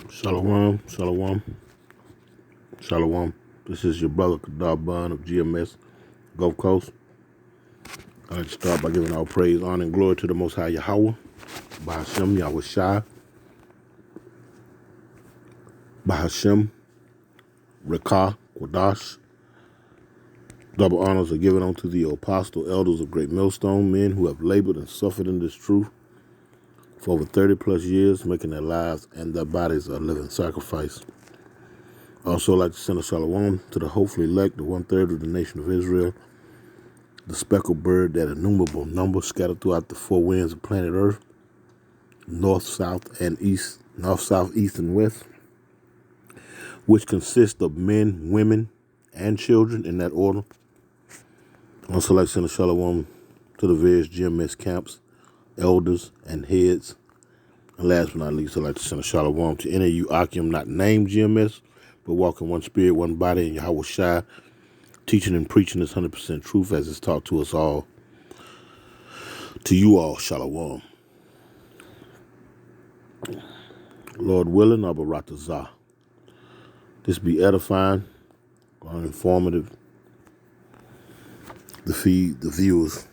Shalom, shalom, shalom. This is your brother Kadar Bun of GMS Gulf Coast. I'd like to start by giving all praise, honor, and glory to the Most High Yahweh, Bahashem, Yahweh Shai, Bahashem, Rekah, Quadash. Double honors are given unto the apostle, elders of Great Millstone, men who have labored and suffered in this truth for over 30 plus years, making their lives and their bodies a living sacrifice. Also, I'd like to send a shalom to the hopefully elect, the one-third of the nation of Israel, the speckled bird, that innumerable number scattered throughout the four winds of planet Earth, north, south, and east, north, south, east, and west, which consist of men, women, and children in that order. Also, like to send a shalom to the various GMS camps, elders, and heads. And last but not least, I'd like to send a shalom to any of you Akim not named GMS, but walk in one spirit, one body, and Yahweh Shai, teaching and preaching this 100% truth as it's taught to us all. To you all, shalom. Lord willing, Abaratazah. This be edifying, informative, to feed the viewers,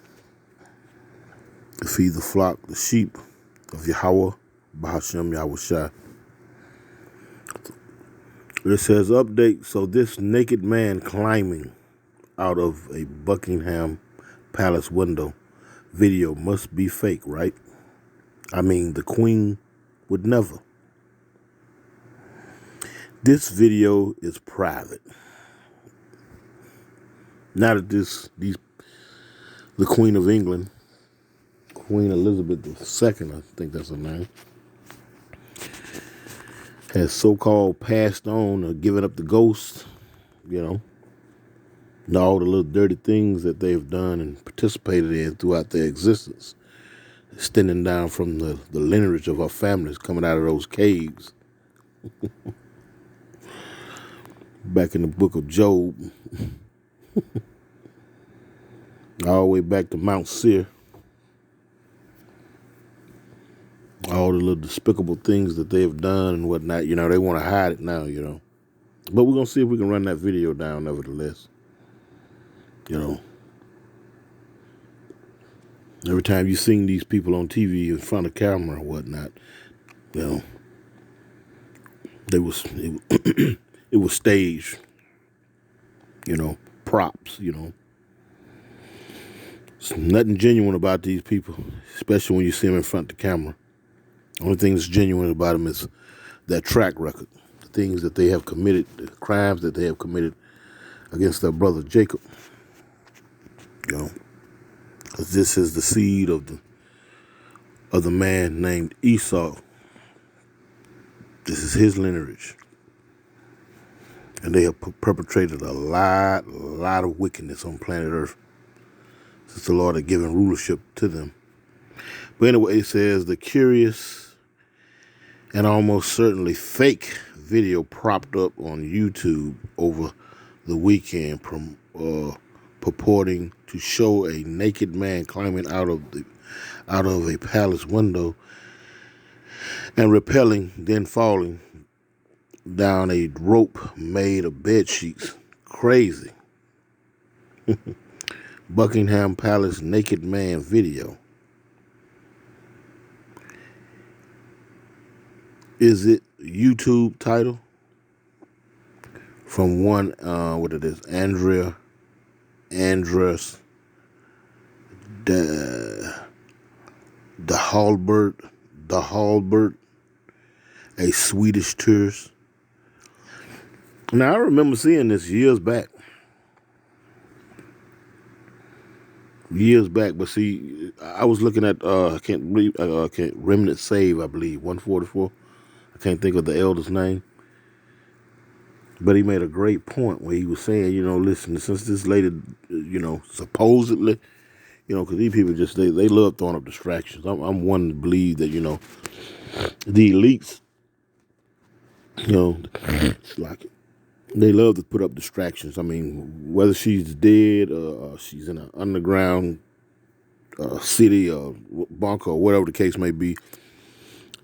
to feed the flock, the sheep of Yahweh, Bahashem Yahweh Shai. It says, update, so this naked man climbing out of a Buckingham Palace window video must be fake, right? I mean, the Queen would never. This video is private. Now that the Queen of England, Queen Elizabeth II, I think that's her name, has so-called passed on or given up the ghost, and all the little dirty things that they've done and participated in throughout their existence, extending down from the lineage of our families coming out of those caves. Back in the book of Job, all the way back to Mount Seir, all the little despicable things that they have done and whatnot, they want to hide it now, But we're going to see if we can run that video down nevertheless. Every time you seen these people on TV in front of camera or whatnot, it was staged, props, There's nothing genuine about these people, especially when you see them in front of the camera. The only thing that's genuine about them is their track record, the things that they have committed, the crimes that they have committed against their brother Jacob. Because this is the seed of the man named Esau. This is his lineage. And they have perpetrated a lot of wickedness on planet Earth since the Lord had given rulership to them. But anyway, it says the curious and almost certainly fake video propped up on YouTube over the weekend purporting to show a naked man climbing out of a palace window and rappelling, then falling down a rope made of bed sheets. Crazy. Buckingham Palace naked man video. Is it YouTube title? From one, what it is, Andres the Hallberg, a Swedish tourist. Now I remember seeing this years back, but see, I was looking at Remnant Save, I believe, 144. I can't think of the elder's name, but he made a great point where he was saying, listen, since this lady, supposedly, because these people just they love throwing up distractions. I'm one to believe that the elites, it's like they love to put up distractions. I mean, whether she's dead or she's in an underground city or bunker or whatever the case may be,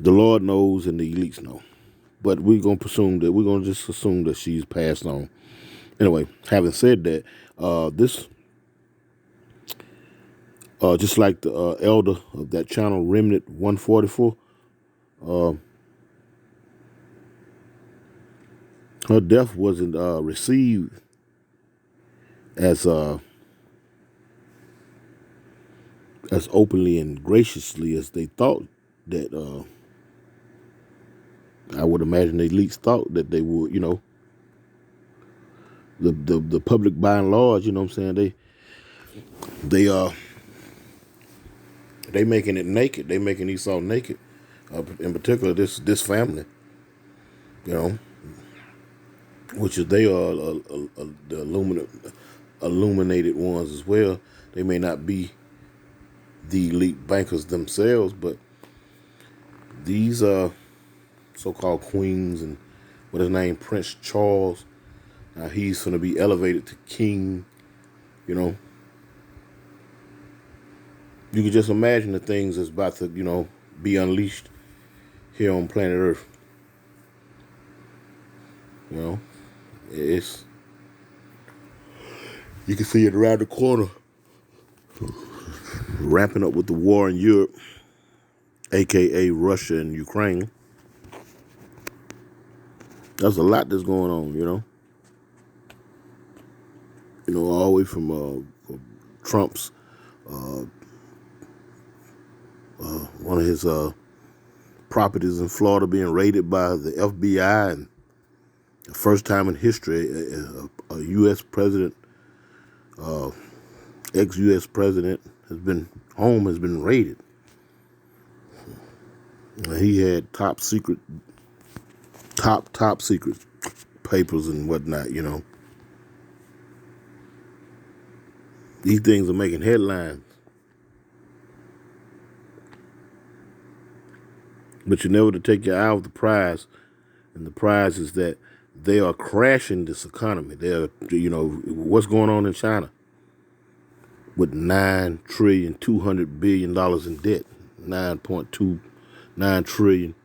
the Lord knows and the elites know. But we're gonna just assume that she's passed on. Anyway, having said that, this just like the elder of that channel, Remnant 144, her death wasn't received as openly and graciously as they thought that. I would imagine the elites thought that they would. The public by and large, you know what I'm saying, they they making it naked. They making Esau naked. In particular, this family, you know, which is they are the illuminated ones as well. They may not be the elite bankers themselves, but these so-called queens and what his name, Prince Charles. Now he's going to be elevated to king. You know, you can just imagine the things that's about to be unleashed here on planet Earth. You know, it's you can see it around the corner, ramping up with the war in Europe, aka Russia and Ukraine. There's a lot that's going on, all the way from Trump's one of his properties in Florida being raided by the FBI, and the first time in history a U.S. president, ex-U.S. president, has been raided. He had top secret papers and whatnot. These things are making headlines. But you're never to take your eye off the prize. And the prize is that they are crashing this economy. They're, what's going on in China with $9.2 trillion in debt. 9.29 trillion,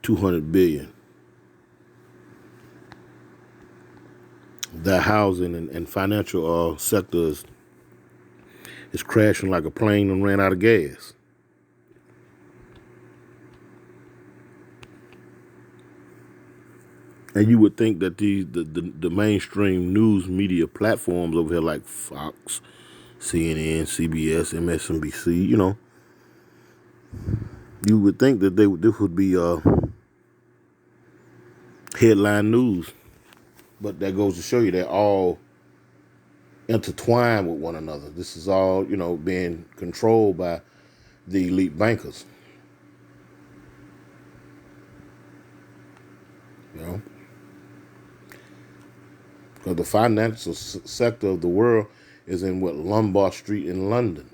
200 billion. The housing and financial sector is crashing like a plane and ran out of gas. And you would think that the mainstream news media platforms over here like Fox, CNN, CBS, MSNBC, you would think that this would be headline news. But that goes to show you they're all intertwined with one another. This is all, being controlled by the elite bankers. Because the financial sector of the world is in Lombard Street in London.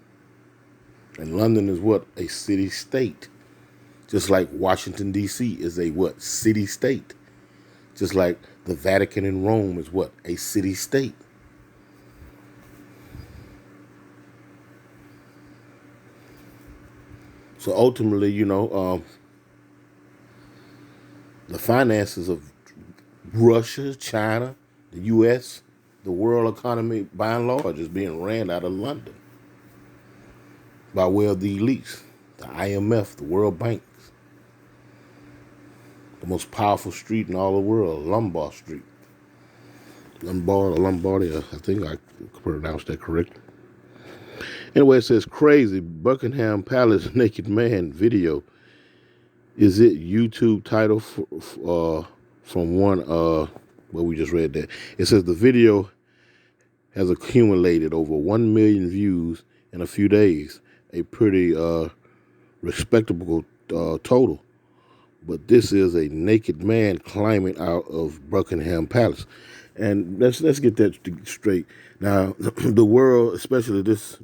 And London is a city-state. Just like Washington, D.C. is a city-state. Just like the Vatican in Rome is a city-state. So ultimately, the finances of Russia, China, the U.S., the world economy, by and large, is being ran out of London by way of the elites, the IMF, the World Bank. The most powerful street in all the world, Lombard Street. Lombardia, I think I pronounced that correctly. Anyway, it says crazy Buckingham Palace naked man video. Is it YouTube title from one, we just read that. It says the video has accumulated over 1 million views in a few days. A pretty respectable total. But this is a naked man climbing out of Buckingham Palace. And let's get that straight. Now, the world, especially these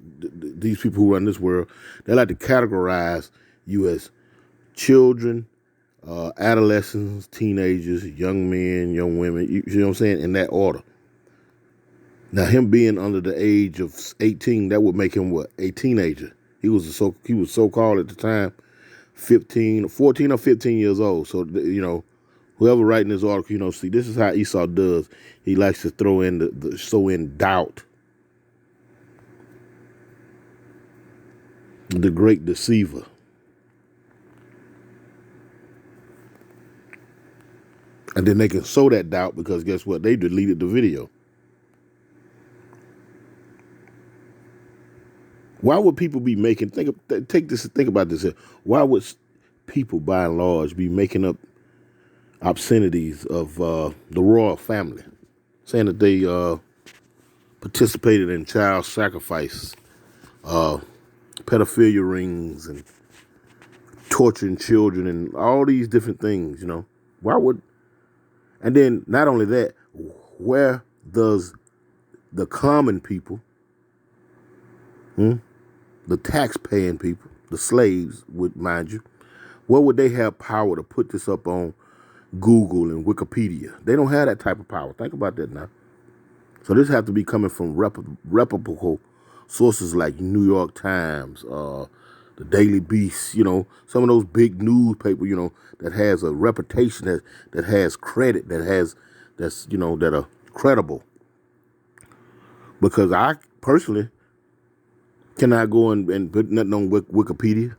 people who run this world, they like to categorize you as children, adolescents, teenagers, young men, young women, you know what I'm saying, in that order. Now, him being under the age of 18, that would make him a teenager. He was so-called at the time 14 or 15 years old. So, Whoever writing this article, see, this is how Esau does. He likes to throw in sow in doubt. The great deceiver. And then they can sow that doubt because guess what? They deleted the video. Why would people be making, think about this here. Why would people by and large be making up obscenities of the royal family, saying that they participated in child sacrifice, pedophilia rings, and torturing children, and all these different things? Why would? And then not only that, where does the common people, the tax-paying people, the slaves, mind you, where would they have power to put this up on Google and Wikipedia? They don't have that type of power. Think about that now. So this have to be coming from reputable sources like New York Times, the Daily Beast, some of those big newspapers, that has a reputation, that has credit, that are credible. Because I personally cannot go and put nothing on Wikipedia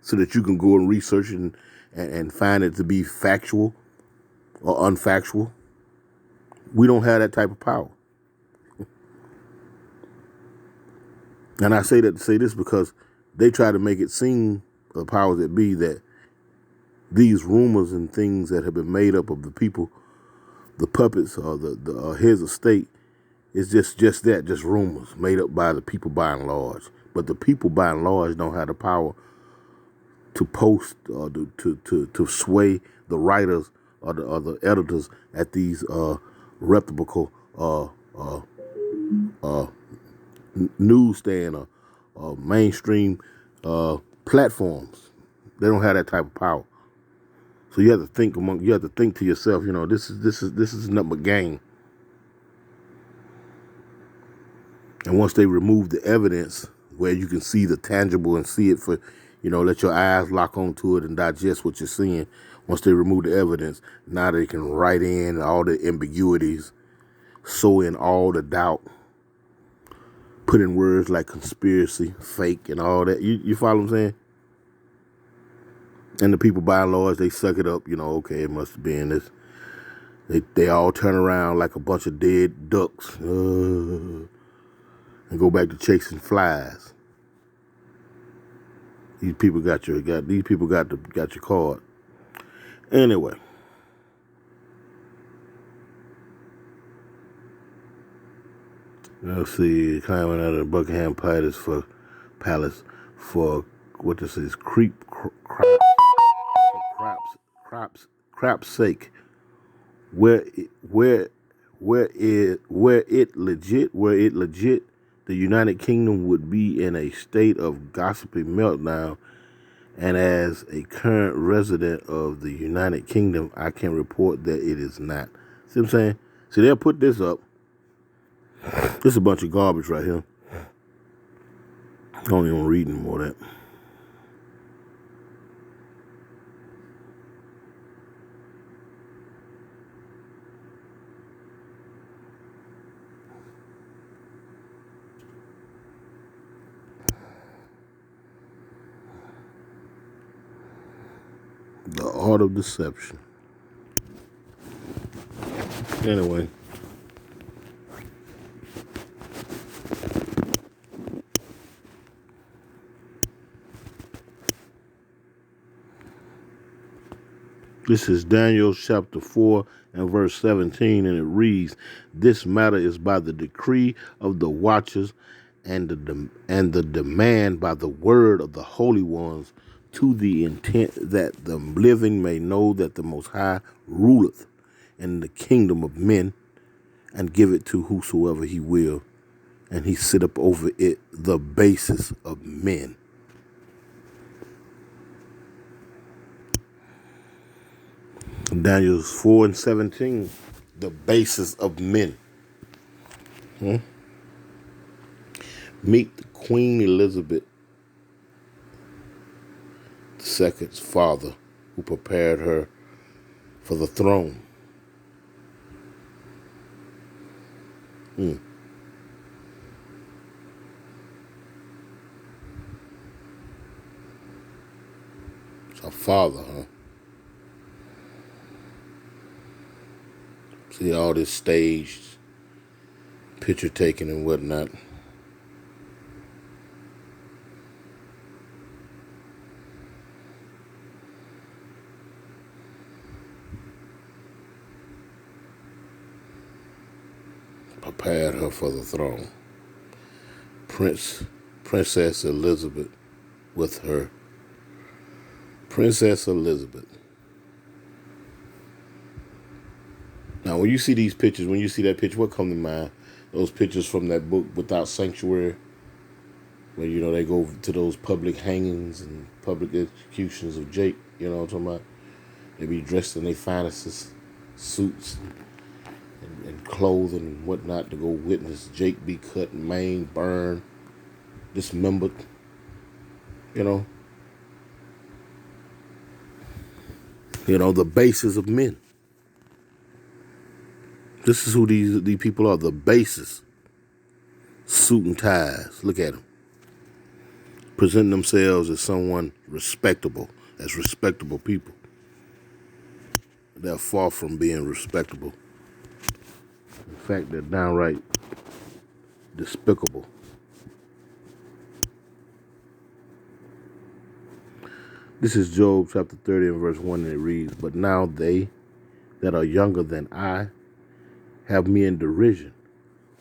so that you can go and research and find it to be factual or unfactual. We don't have that type of power. And I say that to say this because they try to make it seem, the powers that be, that these rumors and things that have been made up of the people, the puppets or the heads of state, is just rumors made up by the people by and large. But the people by and large don't have the power to post or to sway the writers or the editors at these reputable newsstand or mainstream platforms. They don't have that type of power. So you have to think to yourself, this is nothing but game. And once they remove the evidence where you can see the tangible and see it for, let your eyes lock onto it and digest what you're seeing. Once they remove the evidence, now they can write in all the ambiguities, sow in all the doubt, put in words like conspiracy, fake, and all that. You follow what I'm saying? And the people by and large, they suck it up. Okay, it must have been this. They all turn around like a bunch of dead ducks and go back to chasing flies. These people got your card. Anyway. Let's see, climbing out of the Buckingham Palace for what this is, crap's sake. Where it legit, the United Kingdom would be in a state of gossipy meltdown. And as a current resident of the United Kingdom, I can report that it is not. See what I'm saying? See, they'll put this up. This is a bunch of garbage right here. I don't even read any more of that. The art of deception. Anyway. This is Daniel chapter 4 and verse 17, and it reads, "This matter is by the decree of the watchers and the demand by the word of the holy ones, to the intent that the living may know that the Most High ruleth in the kingdom of men, and give it to whosoever he will, and he sit up over it the basis of men." Daniel 4 and 17, the basis of men. Meet Queen Elizabeth II's father, who prepared her for the throne. It's our Father, huh? See all this staged picture taking and whatnot. Prepared her for the throne. Princess Elizabeth with her. Princess Elizabeth. Now, when you see these pictures, when you see that picture, what comes to mind? Those pictures from that book, Without Sanctuary, where, they go to those public hangings and public executions of Jake. You know what I'm talking about? They be dressed in their finest suits and clothing and whatnot to go witness Jake be cut, maimed, burned, dismembered. The bases of men. This is who these people are, the bases. Suit and ties. Look at them. Presenting themselves as someone respectable, as respectable people. They're far from being respectable. In fact, they're downright despicable. This is Job chapter 30 and verse 1, and it reads, "But now they that are younger than I have me in derision,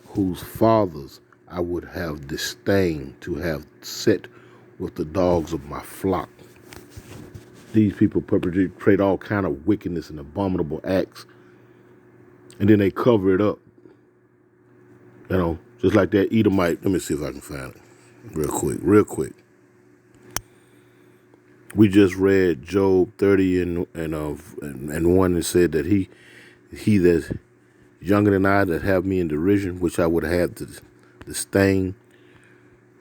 whose fathers I would have disdained to have set with the dogs of my flock." These people perpetrate all kind of wickedness and abominable acts, and then they cover it up. Just like that Edomite. Let me see if I can find it real quick. We just read Job 30 and 1 and said that he that's younger than I that have me in derision, which I would have to disdain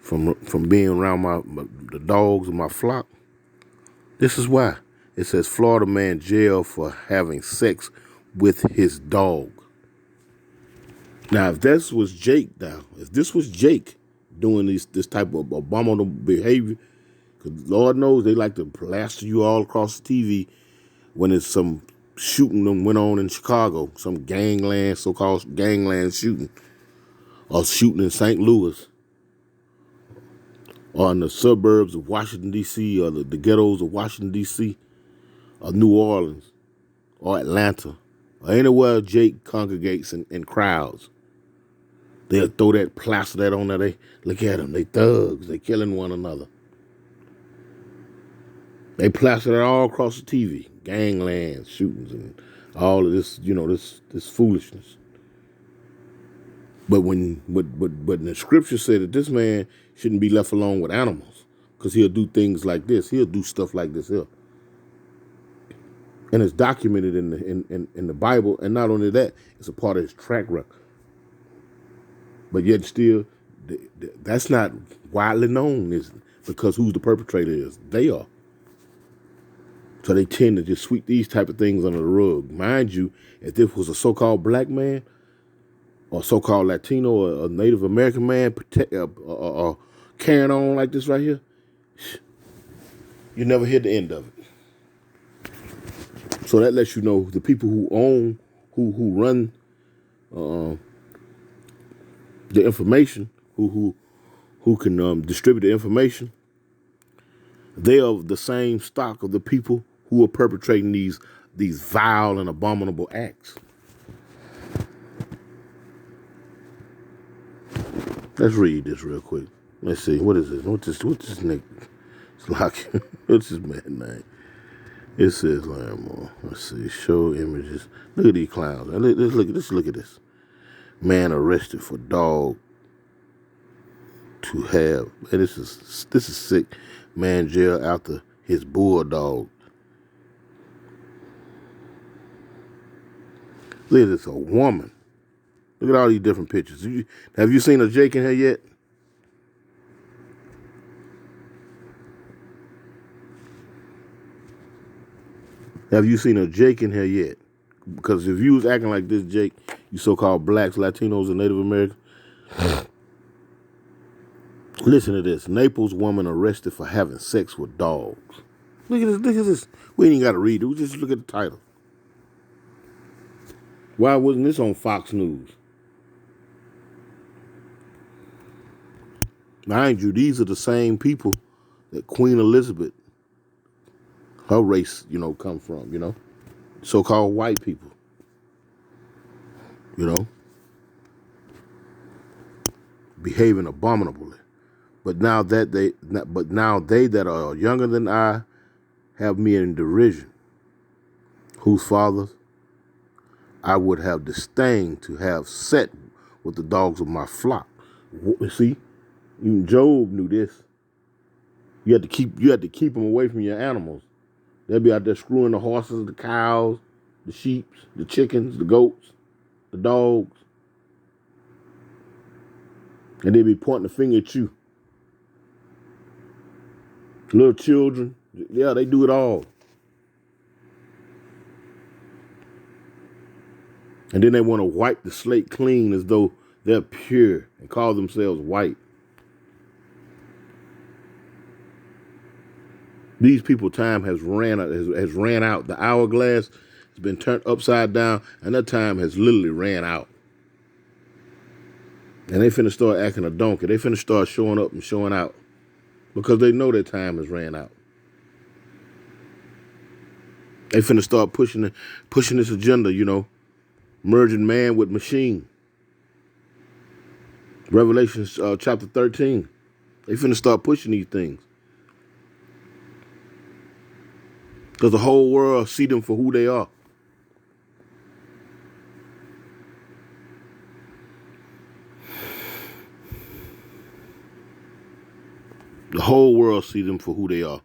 from being around the dogs of my flock. This is why it says Florida man jailed for having sex with his dog. Now, if this was Jake doing this type of abominable behavior, because Lord knows they like to plaster you all across the TV when it's some shooting that went on in Chicago, some so-called gangland shooting, or shooting in St. Louis, or in the suburbs of Washington, D.C., or the ghettos of Washington, D.C., or New Orleans, or Atlanta, or anywhere Jake congregates in crowds. They'll plaster that on there. They look at them. They thugs. They killing one another. They plaster that all across the TV. Gangland shootings and all of this, this foolishness. But but the scripture said that this man shouldn't be left alone with animals, because he'll do things like this. He'll do stuff like this here. And it's documented in the Bible, and not only that, it's a part of his track record. But yet still, that's not widely known, is it? Because who the perpetrator is. They are. So they tend to just sweep these type of things under the rug. Mind you, if this was a so-called black man, or so-called Latino, or a Native American man carrying on like this right here, you never hear the end of it. So that lets you know the people who own, who run the information, who can distribute the information, they are the same stock of the people who are perpetrating these vile and abominable acts. Let's read this real quick. Let's see. What is this? What's this nigga? It's like, what's this man's name? It says, let's see, show images. Look at these clowns. Let's look at this. Man arrested for dog to have. And this is sick. Man jail after his bulldog. Look at this, a woman. Look at all these different pictures. Have you seen a Jake in here yet? Have you seen a Jake in here yet? Because if you was acting like this, Jake, you so-called blacks, Latinos, and Native Americans, listen to this. Naples woman arrested for having sex with dogs. Look at this. Look at this. We ain't got to read it. We just look at the title. Why wasn't this on Fox News? Mind you, these are the same people that Queen Elizabeth, her race, come from, so-called white people, behaving abominably. But now they that are younger than I have me in derision, whose fathers I would have disdained to have set with the dogs of my flock. See, even Job knew this. You had to keep them away from your animals. They'll be out there screwing the horses, the cows, the sheep, the chickens, the goats, the dogs. And they'll be pointing the finger at you. Little children, yeah, they do it all. And then they want to wipe the slate clean as though they're pure and call themselves white. These people time has ran out. The hourglass has been turned upside down, and that time has literally ran out. And they finna start acting a donkey. They finna start showing up and showing out because they know their time has ran out. They finna start pushing this agenda, merging man with machine. Revelation chapter 13. They finna start pushing these things. Because the whole world see them for who they are. The whole world see them for who they are.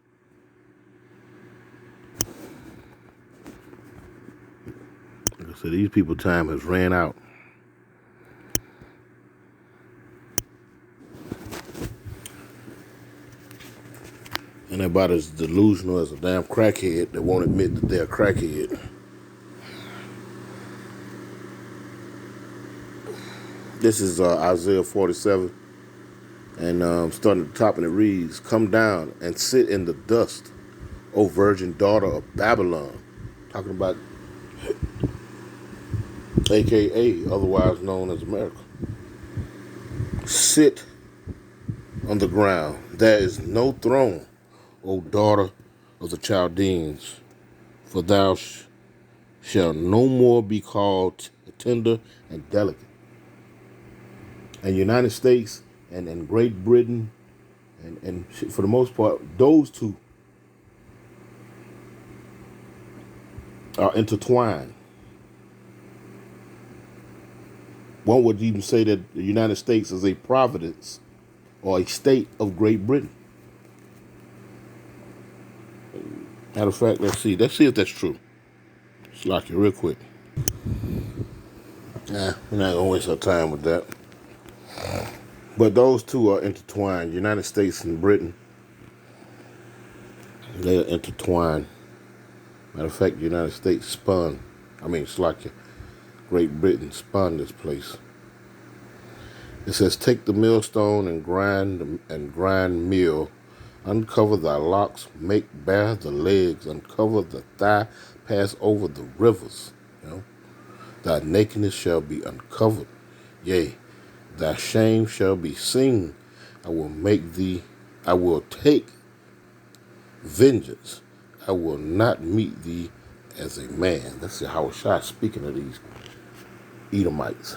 Like I said, these people time has ran out. And they're about as delusional as a damn crackhead that won't admit that they're a crackhead. This is Isaiah 47. And starting at the top, and it reads, "Come down and sit in the dust, O virgin daughter of Babylon." Talking about AKA, otherwise known as America. "Sit on the ground. There is no throne, O daughter of the Chaldeans, for thou shalt no more be called tender and delicate." And United States and Great Britain, and for the most part, those two are intertwined. One would even say that the United States is a province or a state of Great Britain. Matter of fact, let's see if that's true. Let's lock it real quick. We're not gonna waste our time with that. But those two are intertwined. United States and Britain, they are intertwined. Matter of fact, the United States Great Britain spun this place. It says, "Take the millstone and grind meal, uncover thy locks, make bare the legs, uncover the thigh, pass over the rivers. Thy nakedness shall be uncovered, yea, thy shame shall be seen. I will take vengeance. I will not meet thee as a man." That's Yahushua speaking of these Edomites.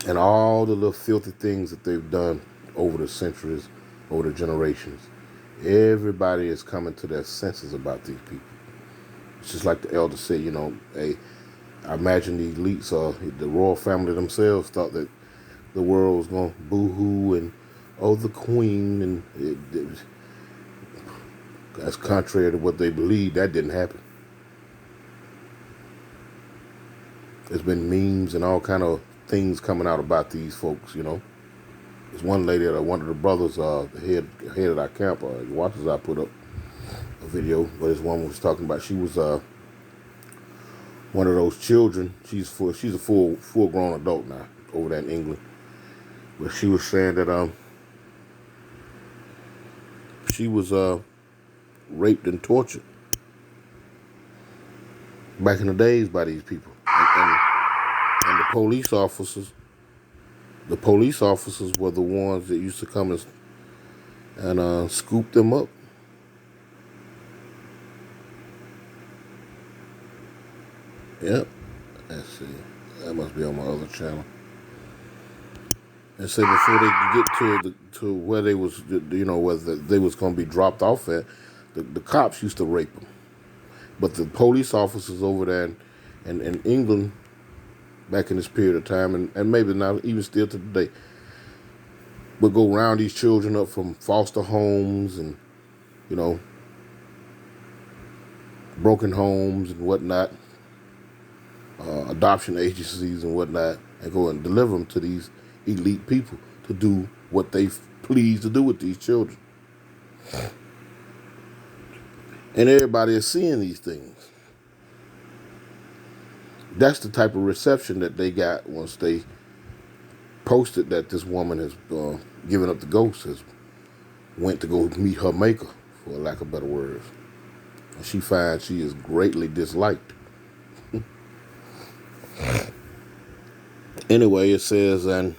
And all the little filthy things that they've done over the centuries, over the generations. Everybody is coming to their senses about these people. It's just like the elder said, hey, I imagine the elites or the royal family themselves thought that the world was going to boo-hoo and, oh, the queen, and that's contrary to what they believed. That didn't happen. There's been memes and all kind of things coming out about these folks, There's one lady, one of the brothers, the head of our camp, watches I put up. a video where this woman was talking about she was one of those children. She's a full grown adult now over there in England. But she was saying that she was raped and tortured back in the days by these people, and the police officers. The police officers were the ones that used to come and scoop them up. Yep. Let's see. That must be on my other channel. And say before they could get to where they was, where they was going to be dropped off at, the cops used to rape them. But the police officers over there in England, back in this period of time, and maybe now even still to today, would go round these children up from foster homes and, broken homes and whatnot, adoption agencies and whatnot, and go and deliver them to these elite people to do what they please to do with these children. And everybody is seeing these things. That's the type of reception that they got once they posted that this woman has given up the ghost, has went to go meet her maker, for lack of better words. And she finds she is greatly disliked. Anyway, it says, the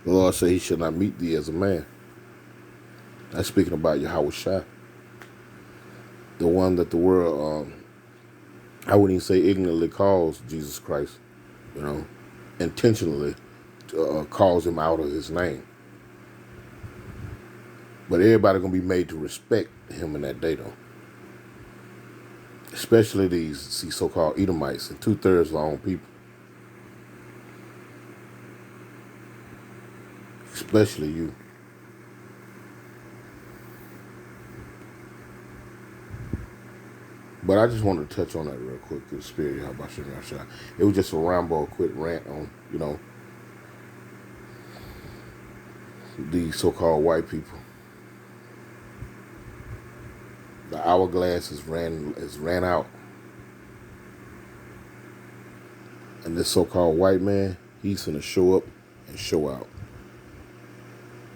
Lord said he should not meet thee as a man. That's speaking about Yahweh Shai, the one that the world, I wouldn't even say ignorantly calls Jesus Christ, intentionally calls him out of his name. But everybody going to be made to respect him in that day, though. Especially these so-called Edomites and 2/3 of our own people. Especially you. But I just wanted to touch on that real quick, the spirit of Yahweh Shai. It was just a ramble, a quick rant on, these so-called white people. The hourglass has ran out. And this so-called white man, he's finna show up and show out.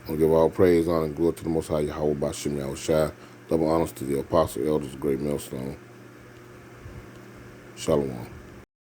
I'm gonna give all praise, honor, and glory to the Most High Yahweh Bashim Yahweh Shai. Double honors to the apostle, elders, great millstone. Shalom.